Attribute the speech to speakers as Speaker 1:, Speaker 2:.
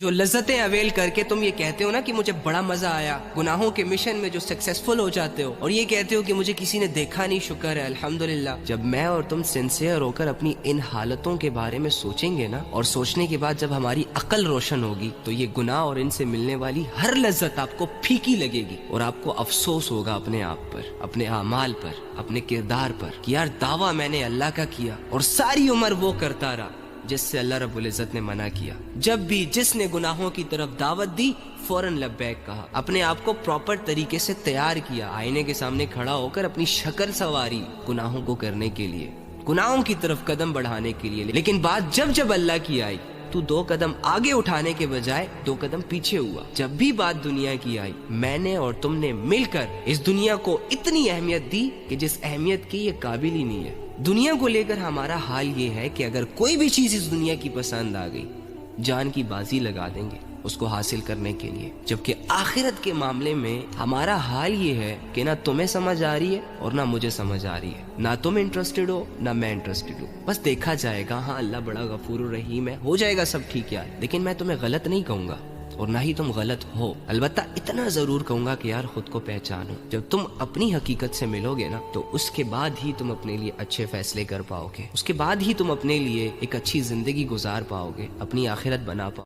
Speaker 1: جو لذتیں اویل کر کے تم یہ کہتے ہو نا کہ مجھے بڑا مزہ آیا، گناہوں کے مشن میں جو سکسیسفل ہو جاتے ہو اور یہ کہتے ہو کہ مجھے کسی نے دیکھا نہیں، شکر ہے الحمدللہ، جب میں اور تم سنسیئر ہو کر اپنی ان حالتوں کے بارے میں سوچیں گے نا، اور سوچنے کے بعد جب ہماری عقل روشن ہوگی تو یہ گناہ اور ان سے ملنے والی ہر لذت آپ کو پھیکی لگے گی اور آپ کو افسوس ہوگا اپنے آپ پر، اپنے اعمال پر، اپنے کردار پر کہ یار دعویٰ میں نے اللہ کا کیا اور ساری عمر وہ کرتا رہا جس سے اللہ رب العزت نے منع کیا۔ جب بھی جس نے گناہوں کی طرف دعوت دی فوراً لبیک کہا، اپنے آپ کو پراپر طریقے سے تیار کیا، آئینے کے سامنے کھڑا ہو کر اپنی شکل سواری گناہوں کو کرنے کے لیے، گناہوں کی طرف قدم بڑھانے کے لیے۔ لیکن بات جب اللہ کی آئی تو 2 قدم آگے اٹھانے کے بجائے 2 قدم پیچھے ہوا۔ جب بھی بات دنیا کی آئی میں نے اور تم نے مل کر اس دنیا کو اتنی اہمیت دی کہ جس اہمیت کی یہ قابل ہی نہیں ہے۔ دنیا کو لے کر ہمارا حال یہ ہے کہ اگر کوئی بھی چیز اس دنیا کی پسند آ گئی جان کی بازی لگا دیں گے اس کو حاصل کرنے کے لیے، جبکہ آخرت کے معاملے میں ہمارا حال یہ ہے کہ نہ تمہیں سمجھ آ رہی ہے اور نہ مجھے سمجھ آ رہی ہے، نہ تم انٹرسٹڈ ہو نہ میں انٹرسٹڈ ہوں، بس دیکھا جائے گا، ہاں اللہ بڑا غفور الرحیم ہے، ہو جائے گا سب ٹھیک ہے، لیکن میں تمہیں غلط نہیں کہوں گا اور نہ ہی تم غلط ہو، البتہ اتنا ضرور کہوں گا کہ یار خود کو پہچانو۔ جب تم اپنی حقیقت سے ملو گے نا تو اس کے بعد ہی تم اپنے لیے اچھے فیصلے کر پاؤ گے، اس کے بعد ہی تم اپنے لیے ایک اچھی زندگی گزار پاؤ گے، اپنی آخرت بنا پاؤ